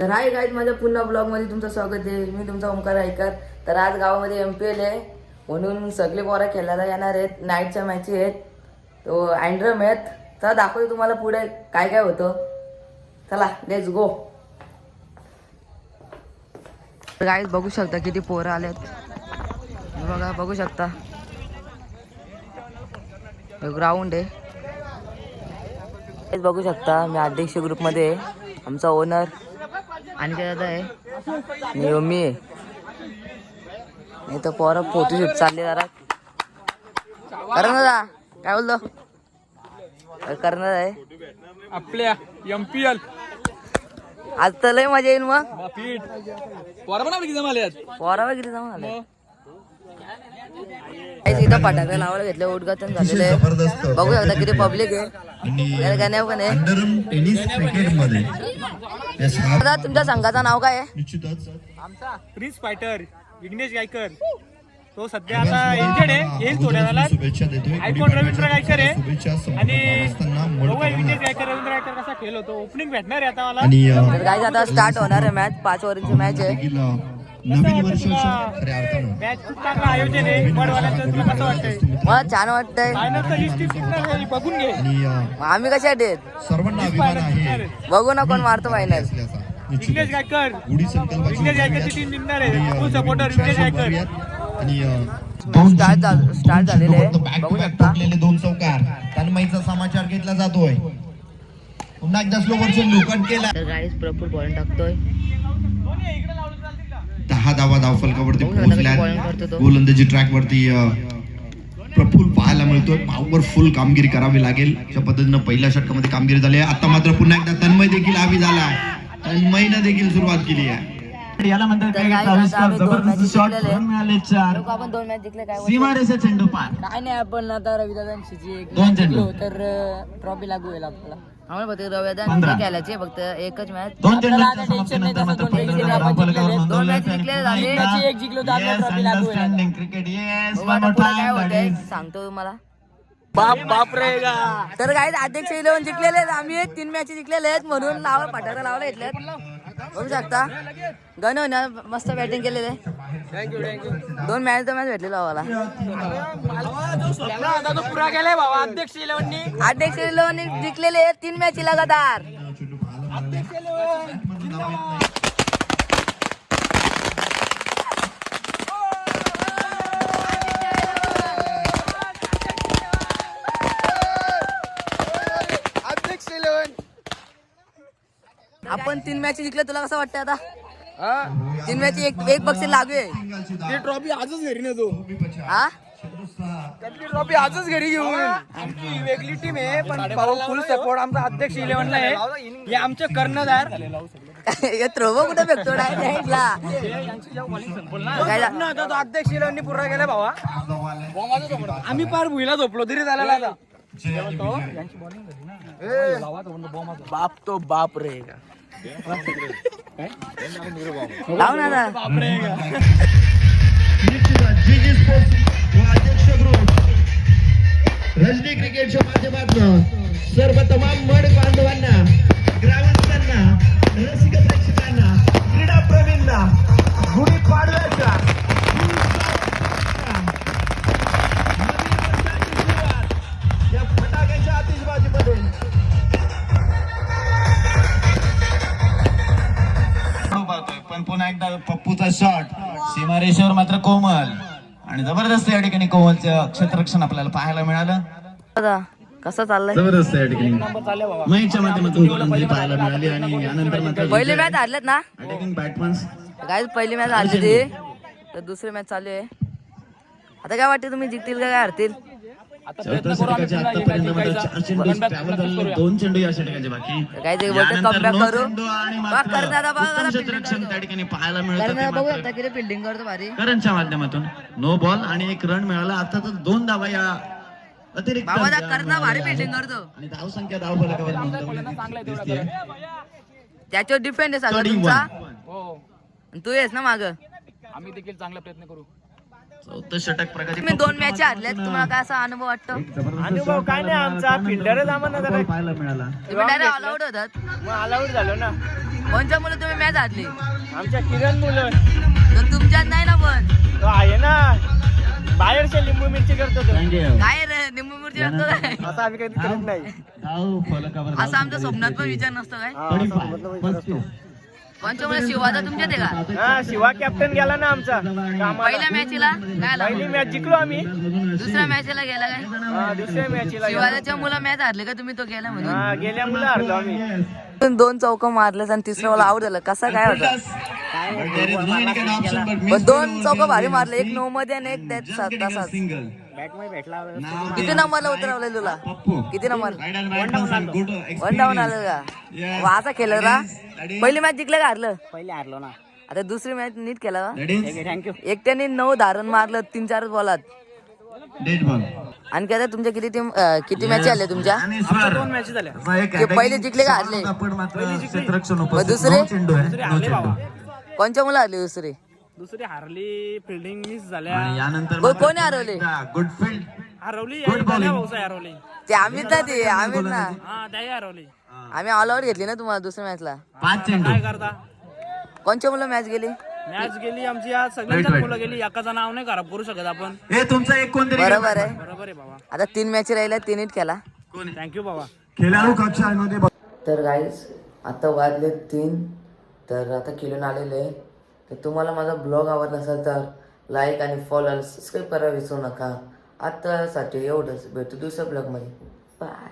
तर hi guys, माझ्या पुन्हा ब्लॉगमध्ये तुमचं स्वागत आहे. मी तुमचा ओमकार ऐकर. तर आज गावामध्ये MPL आहे म्हणून सगळे पोरं खेळायला येणार आहेत. नाईटच्या मॅची आहेत, तो अँड्रम आहेत. तर दाखवतो तुम्हाला पुढे काय काय होतं. चला लेट्स गो. गाईज बघू शकता किती पोरं आलेत. बघा, बघू शकता ग्राउंड आहे. बघू शकता मी अध्यक्ष ग्रुपमध्ये आहे. आमचा ओनर आणि काय दादा आहे, मी आहे. तर पोरं फोटोशूट चालले जरा. करण दादा काय बोलतो, करणार आहे आपल्या MPL. आज तर लय मजा येईल. मग पोरा पण किती जमाले पोरा वगैरे जाऊन आले. इथं फटाके लावायला घेतले, उद्घाटन झालेलं आहे. बघू शकता किती पब्लिक आहे. गाण्या पण आहे. दादा तुमच्या संघाचं नाव काय आहे? आमचा प्रिन्स फायटर विघ्नेश गायकर. तो सध्या आता इंजर्ड आहे, येईल थोड्या वेळात. आयकॉन रवींद्र गायकर आहे आणि विघ्नेश गायकर रवींद्र गायकर कसा खेळ होतो. ओपनिंग भेटणार आहे आता मला. तर काय आता स्टार्ट होणार आहे मॅच. 5 ओव्हरची मॅच आहे. मॅच खूप चांगलं आयोजन आहे. बडवाल्यांचं तुला कसं वाटतंय? मला छान वाटतंय. फायनलचं हिस्ट्री टिकणार आहे, बघून घे. आम्ही कशासाठी आहेत? बघू ना कोण मारतो फायनल. विघ्नेश गायकर, विघ्नेश गायकरची टीम जिंकणार आहे. Full supporter Vighnesh Gaikar. Start झालेले आहे. बघू शकता 2 चौकार तन्मयीचा समाचार घेतला जातोय. पुन्हा एकदा स्लोवर चेंडू कट केला. तर गाईस प्रफुल बॉलिंग टाकतोय. 10 धावा धावफलकावरती बघू शकता किती पोहोचल्या. bowling करतो तो. गोलंदाजी ट्रॅक वरती प्रफुल पाहायला मिळतोय. पॉवर फुल कामगिरी करावी लागेल. अशा पद्धतीनं पहिल्या षटकामध्ये कामगिरी झाली आहे. आता मात्र पुन्हा एकदा तन्मय देखील हवी झाला. तन्मयनं देखील सुरुवात केली आहे. याला म्हणतात तर काय guys, प्रवेश आता आम्ही कर, दोन जबरदस्त matches शॉट जिंकलेले. मिळाले 4. लोक आपण 2 मॅच जिंकले. काय सीमारेषा चेंडू पार. काय नाही, आपण आता रविदादांची जी एक दोन match चेंडू. जिंकलो तर ट्रॉफी लागू होईल आपल्याला. आम्हाला फक्त रव्यादा 15. खेळायचे, फक्त एकच मॅच. 2 आपल्याला आता चेंडूंच्या tension नाही, समाप्तीनंतर मात्र तसं 2 15 जिंकले, आपण धावफलकावर जिंकलेले. नोंदवलं. दोन match जिंकलेले झाले. पुन्हा match एकदा. एक जिंकलो तर आपल्याला Yes, trophy लागू होईल. understanding cricket. Yes, बघू one आता more पुढे काय time, होतंय that is. सांगतो तुम्हाला. बाप रे गा. तर काय अध्यक्ष 11 जिंकलेले आहेत. आम्ही 3 मॅच जिंकलेले आहेत म्हणून लावा फटाका लावला घेतल्यात. बघू शकता गण मस्त बॅटिंग केलेले. थँक्यू 2 मॅच भेटलेला आम्हाला. आता तो पुरा गेलाय बाबा. अध्यक्ष 11नी अध्यक्ष 11 जिंकलेले आहेत 3 मॅच लगातार. आपण 3 मॅच जिंकले. तुला कसं वाटतं आता? 3 मॅच एक बक्षीस लागू आहे. ती ट्रॉफी आजच घरी नेतो. हा त्यातली ट्रॉफी आजच घरी घेऊन. आमची वेगळी टीम आहे पण फुल सपोर्ट आमचा अध्यक्ष 11ला आहे. हे आमचे कर्णधार. हे थ्रोबो कुठे फेकतो डायरेक्टला. आता तो अध्यक्ष 11नी पुरा गेला भावा. आम्ही पार भुईला झोपलो तरी झालेला आता. बाप तो बाप रे का. लाव ना आता. GG स्पोर्ट्स अध्यक्ष ग्रुप रजनी क्रिकेटच्या माध्यमातून सर्व तमाम मड बांधवांना, ग्रामस्थांना, रसिक प्रेक्षकांना, क्रीडा प्रेमींना गुढीपाडव्याच्या या फटाक्याच्या आतिषबाजीमध्ये पण पुन्हा एकदा पप्पूचा शॉट सीमारेषेवर मात्र कोमल आणि जबरदस्त या ठिकाणी कोमलचं क्षेत्ररक्षण आपल्याला पाहायला मिळालं. दादा कसं चाललंय? जबरदस्त या ठिकाणी महेशच्या माध्यमातून गोलंदाजी पाहायला मिळाली आणि यानंतर मात्र पहिली मॅच हारलेत ना अटॅकिंग बॅट्समन्स काय? पहिली मॅच हारली ती, तर दुसरी मॅच चालू आहे. आता काय वाटते, तुम्ही जिंकतील का काय हरतील? चौथ्या षटकाच्या आतापर्यंत मात्र 4 चेंडू ट्रॅव्हल झालेले, 2 चेंडू या षटकाचे बाकी. काय ते यानंतर कमबॅक no करू. चेंडू आणि बघ मात्र करण्याचा बघा उत्तम क्षेत्ररक्षण त्या ठिकाणी पाहायला मिळतं. ते बघू मात्र शकता किती फिल्डिंग करतो भारी. करणच्या माध्यमातून नो बॉल आणि 1 रन मिळाला. आता तर 2 धावा या अतिरिक्त बाबा ज्या करणं भारी मिळाल्या फिल्डिंग आहेत. करतो. आणि धावसंख्या धावफलकावर नोंदवलेली दिसतेय. त्याच्यावर डिपेंड आहे सगळं 31. तुमचा. हो, आणि तू येस ना माग. आम्ही देखील चांगला प्रयत्न करू. चौथं षटक प्रगती. तुम्ही 2 मॅच हारल्यात, तुम्हाला काय असा अनुभव वाटतो? अनुभव काय नाही, आमचा फिल्डरच आम्हाला पाहायला मिळाला. तुम्ही डायरेक्ट ऑल आउट होतात. मग ऑल आउट झालो ना. कोणच्या मुलं तुम्ही मॅच हारली आमच्या किरण मुलं तर तुमच्यात नाही ना पण तो आहे ना बाहेरच्या लिंबू मिरची करतो तो काय रे निंबू मिरची असतो काय असं आम्ही कधी करत नाही असं आमच्या स्वप्नात पण विचार नसतो काय कोणच्या मुलं शिवाचा तुमच्यात आहे का हा शिवा कॅप्टन गेला ना आमचा कामाला. पहिल्या मॅचला काय आला? पहिली मॅच जिंकलो आम्ही दुसऱ्या मॅचला गेला काय हा, दुसऱ्या मॅचला शिवाच्या मुलं मॅच हारले का तुम्ही तो गेला म्हणून हा गेल्या मुलं हरलो आम्ही 2 चौक मारले आणि तिसरा मला आउट झालं कसा काय होता पण 2 चौक भारी मारले एक 9 मध्ये आणि एक त्यात 7 तासात बॅट मध्ये भेटला किती नंबरला उतरवलं तुला किती नंबर 1 डाऊन आलं का वाचा केलं का पहिली मॅच जिंकलं का हारलं पहिले हरलो ना आता दुसरी मॅच नीट केला का थँक्यू एकट्याने 9 धारण मारलं 3-4 बॉलात आणि काय तुमच्या किती मॅच आले तुमच्या 2 मॅच झाल्या ते पहिले जिंकले का हारले मग दुसरे कोणच्या मुलं हारले दुसरी हारली फिल्डिंग मिस झाल्या कोणी हरवले हरवली हरवली ते आम्हीच ना ते आम्हीच ना हा त्याही हरवली आम्ही ऑल आउट घेतली ना तुम्हाला दुसऱ्या मॅचला काय करता कोणच्या मुलं मॅच गेली मॅच गेली आमची आज सगळ्यांच्या मुलं गेली एकाचं नाव नाही खराब करू शकत आपण तुमचा एक कोणतरी बरोबर आहे बरोबर आहे बाबा आता 3 मॅच राहिल्या 3 नीट केला थँक्यू बाबा खेळाडू कक्षामध्ये तर गाईज आता वाजले 3 तर आता खेळून आलेले आहे तर तुम्हाला माझा ब्लॉग आवडला असेल तर लाईक आणि फॉलो आणि सबस्क्राईब करायला विसरू नका आतासाठी एवढंच भेटू दुसऱ्या ब्लॉगमध्ये बाय